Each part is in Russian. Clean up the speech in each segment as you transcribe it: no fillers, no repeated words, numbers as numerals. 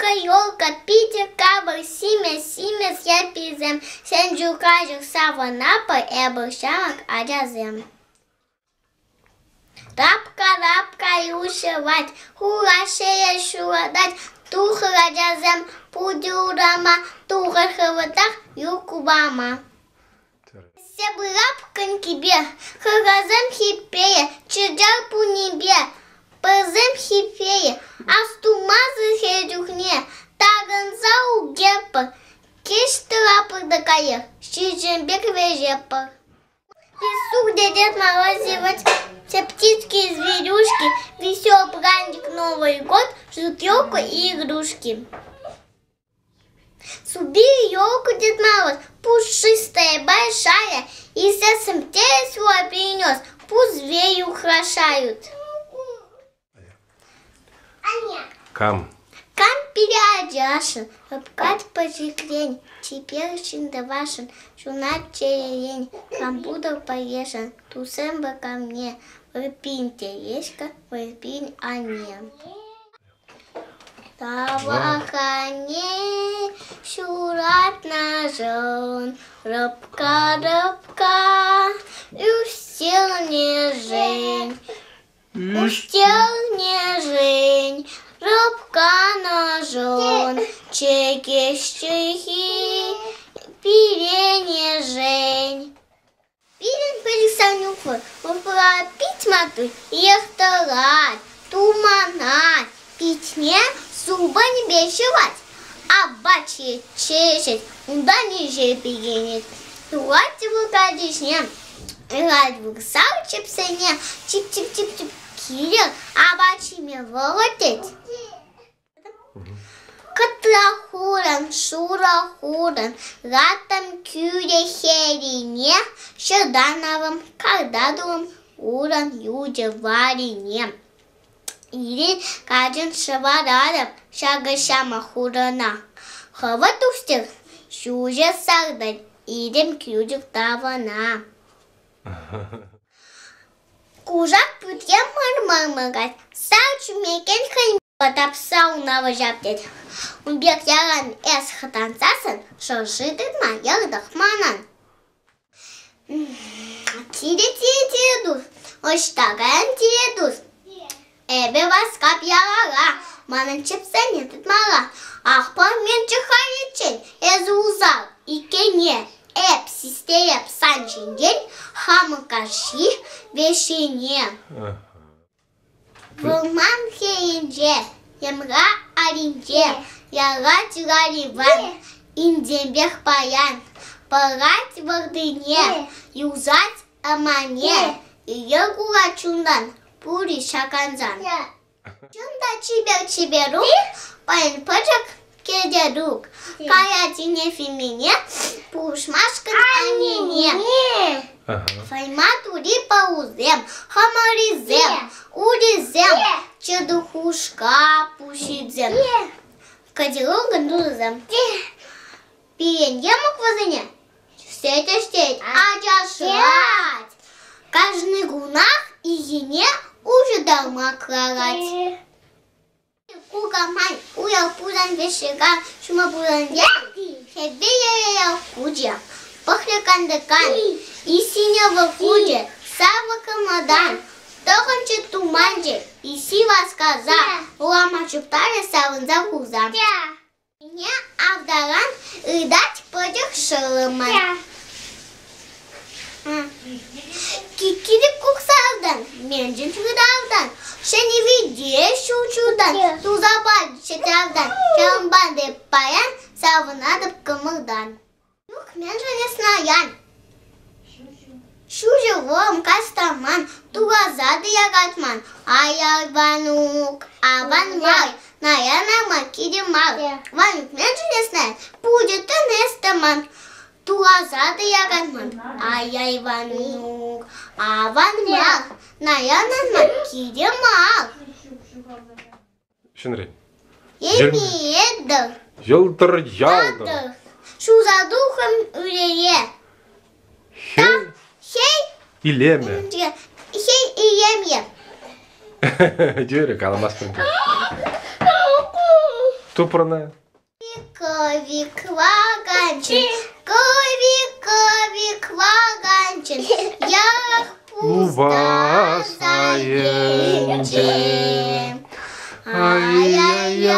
елка, Питер, кабр, Симес, я пизем, Сенджу, кажик, сава, напа, эбершамак, аджазем. Рапка, и ушевать, хура, шея, шура, дать, туха, аджазем, пудюрама, туха, хаватах, юкубама. Все бы рапкан кибе, харазем хипея, чеджар по небе, пазем хипея, астумазы хедюхне, таганзау герпа, кишты рапор да каер, щиджембек вежепа. Песу, где Дед Мороз зевать, все птички и зверюшки, весел праздник Новый год, ждут елку и игрушки. Суби елку, Дед Мороз, пушистая, большая, и совсем теле свой принес, пусть звери украшают. Кам переодяшен, обкать пожиклень, теперь шиндавашен, шунат черень, камбудов поешен, тусемба ко мне, выпинь тележка, выпинь ане. Тавахане, шурат ножон, рыбка, устел не жень, рыбка ножон, чеки, пире жень. Пирен пересанюквы, пить матуй, ехтарать, туманать, пить не, зуба не бешевать, а бачье чешет, да ниже перенет. Туать его кадишне, рад в саучепсене, чип-чип-чип-чип, кирил, а бачьими воротить. Катрахуран, шурахуран, ратам кюре херине, шедановым, кардадовым, уран юде варине. Или кажен шаварадов, шагашама хурана. Хаватустер, шуже сардан, идем кюдик тавана. Кужак путем мармармагать, сауч мекен хань. Потапсау навожаптет. Убег яран эс хатансасан, шоршитет ма ярдахманан. Тире-тире-тире-дус, оштаган-тире-дус. Эбе вас кап ярара, манан чепсенетет мара. Ах, памен чехаричен, эзузал, икене, эп, систея псанчинден, хамакаши, вешене. Вулман хейнже, ямра аринже, ярать рариван, индембех паян, парать вардыне, юзать амане, и ягура чундан, пури шаканзан. Чунда чибер паян пачак кедерук, кая тине фемине, пушмашкан анине. Файматури паузем, хамаризем, уризем, чедухушка пушидзем. Кадилу гандузем. Пиеньемок возыне, стеть, аджашать. Каждый гунах и ене уже дома крарать. Кугамань, уял пузан вешеган, шумабузан дем, хебея кудя. Пахлякандакан, и синего худе, сава камадан, тоханче туманче, и сива сказа, лама чуптаре саван за хуза. Не авдаран, рыдать против шалыман. Кикири куксавдан, менджин чудавдан, шени виде шучудан, тузабад четавдан, чамбанде паян, саванадаб камардан. Менже не знаян. Шуже вом кастаман, тугазады ягатман, аяр ванук, аван май, наяна макиди май. Ванук менже не знает, будет он эстаман, тугазады ягатман, аяр ванук, аван май, наяна макиди май. Шенри. Емиеддер. Ялдыр. Шу за духом улее. Хей илеме. Хей и емье. Дюре каламаспен. Кто про Ковик ваганчин, ковик ваганчин, я пуста заенче. Ай-яй-яй,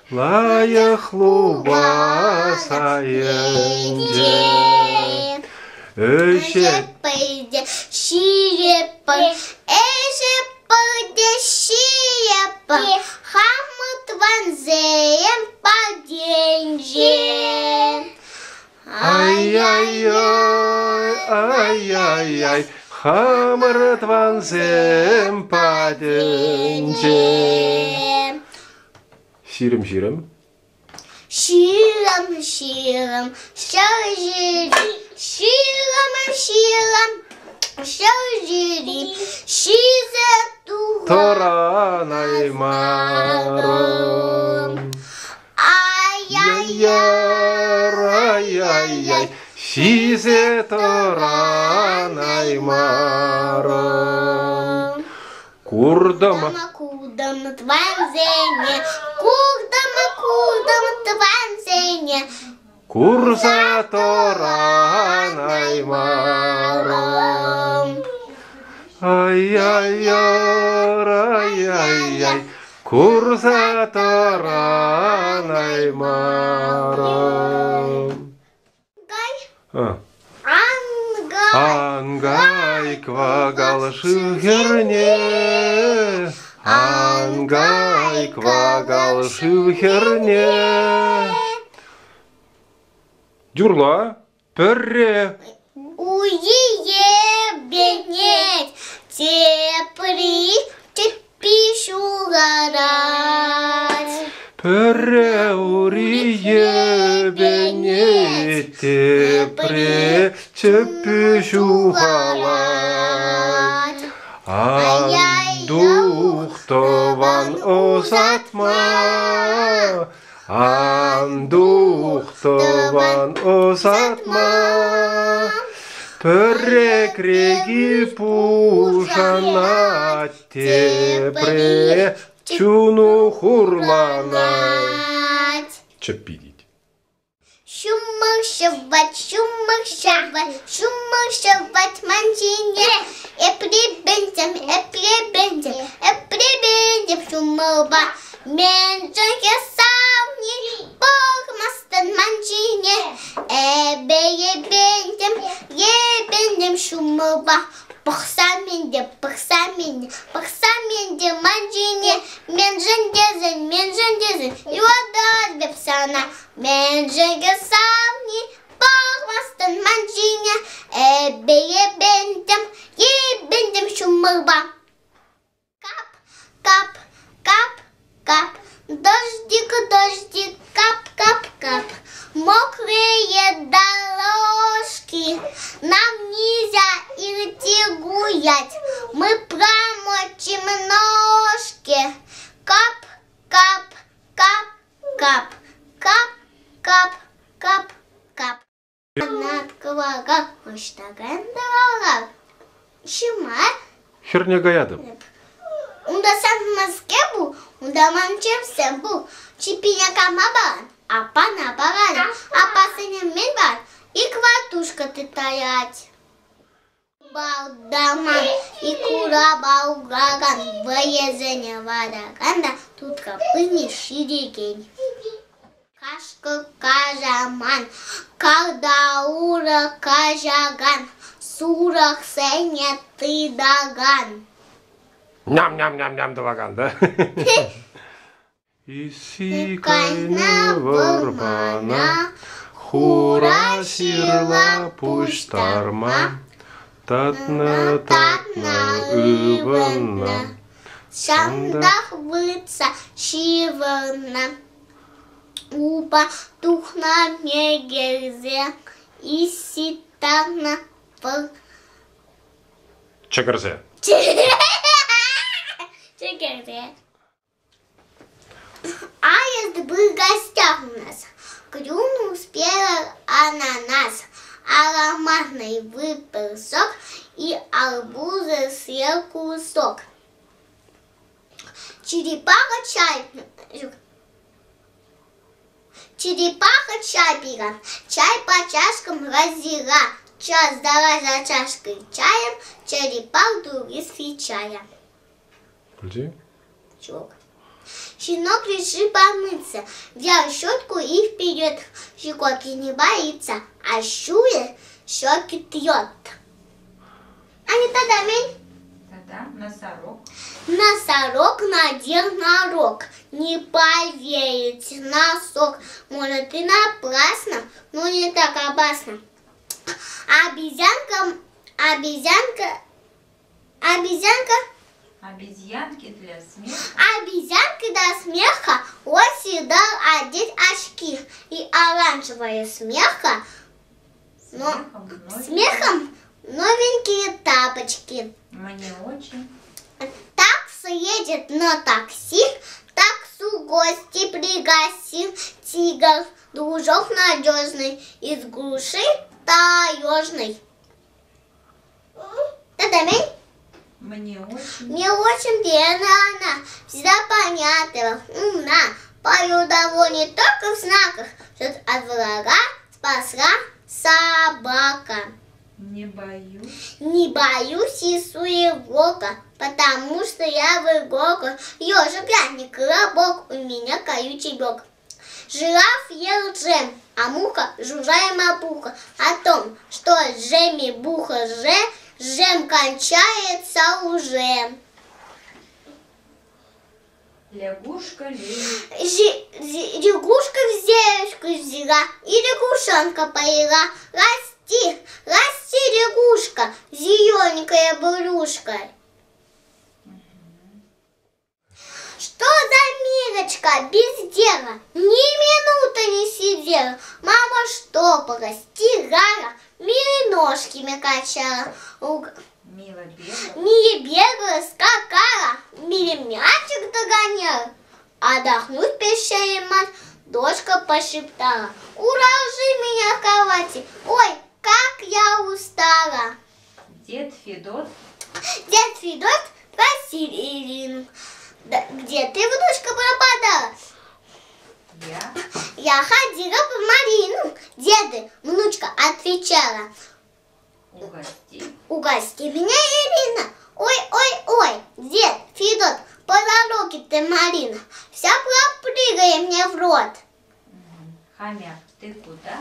лая хлуба саенде. Пойде щирепа, пойде щирепа, хамут ванзеем поденже. Ай-яй-яй, хамрат ванзем паденже. Сирым. Широм, шажири, шизе Торанай маром. Ай-яй-яй, сизе торанай маром. Курдама тванзене, тванзене, Курса торанай маром. Ай-яй-яй, курса торанай маром. Ангай квагал шухерне, ангай квагал шухерне. Дюрла, перре. Уие бенет, тепри, пишу гарать. Перре урие бенет, тепре, пишу гарать. Андухтован осатма, андухтован осатма, перекреги пушанат, тепре чуну хурланат. Чепидить. Шумах шабать манчине, эприбендем, шумова, менджанке савни, бог мастан манчине, ебендем шумова, пахсаменде манчине, менджандезен, юадат бепсана, менджанке савни, бог мастан манчине, ебендем шумова. Кап, дождик, кап, мокрые дорожки, нам нельзя идти гулять, мы промочим ножки. Кап. Над квага, уштаган дорога. Шима? Херня гаядом. Унда сам в Москве был, унда мамчем все был. Чипиня камабан, а пана баран, а пасыня медбар, и квартушка ты таять. Балдама, и кура балгаган, воезеня вадаганда, тут копыни ширикень. Кашка кажаман, когда ура кажаган, сурах сеня ты даган. Ням-ням-ням-ням, даваган, да? Исикайна вармана, хура сирла пуштарма, татна ывана, шандах выца шивана, уба тухна мегерзе, иситана пар. Чагарзе. Аист был в гостях у нас. Клюнул спелый ананас. Ароматный выпил сок и арбуза съел кусок. Черепаха чай пила, чай по чашкам разлила. Час дала за чашкой чаем, черепах других встречая. Где? Щенок решил помыться, взял щетку и вперед. Щекотки не боится, а щуя щеки трет. А не тогда мень. Тогда носорог. Носорог надел на рог. Не поверите, носок. Может и напрасно, но не так опасно. Обезьянки для смеха. Обезьянки до смеха Оси дал одеть очки и оранжевое смеха, смехом новенькие тапочки. Мне очень. Такса едет на такси, таксу гости пригласил тигр, дружок надежный, из глуши таежный. Та-да-мень. Мне очень. Мне очень верно она, всегда понятливо, умна. Пою довольно не только в знаках, что от врага спасла собака. Не боюсь. Не боюсь и суевока, потому что я в иголках. Ежик, глянь, колобок, у меня колючий бок. Жираф ел джем, а муха жужжая мапуха. О том, что джеми буха джем кончается уже. Лягушка лягушка. Лягушка в зелечку взяла и лягушонка поела. Расти, расти, лягушка, зелененькая брюшка. Что за милочка без дела, ни минуты не сидела. Мама штопала, стирала, милые ножками качала. Мила бегала. Миле бегала, скакала, миле мячик догоняла. Отдохнуть пещере мать, дочка пошептала: уложи меня в кровати, ой, как я устала. Дед Федот просил Ирину: да, где ты, внучка, пропадала? Я ходила по Марину. Деды, внучка отвечала: угости меня, Ирина. Ой, ой, ой, дед Федот, по дороге ты, Марина, вся пропрыгай мне в рот. Хомяк, ты куда?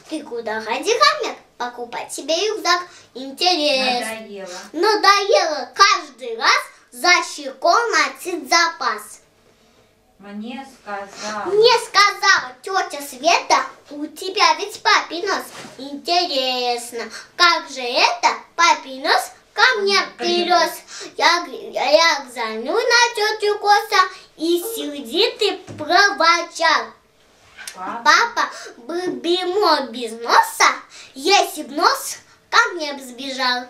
Ты куда ходи, хомяк? Покупать себе рюкзак. Интересно. Надоело каждый раз за щекой носить запас. Мне сказала тетя Света, у тебя ведь папин нос. Интересно, как же это папин нос ко мне привез? Я взглянул на тетю Коса и сердитый проворчал: папа был бы без носа, если б нос ко мне б сбежал.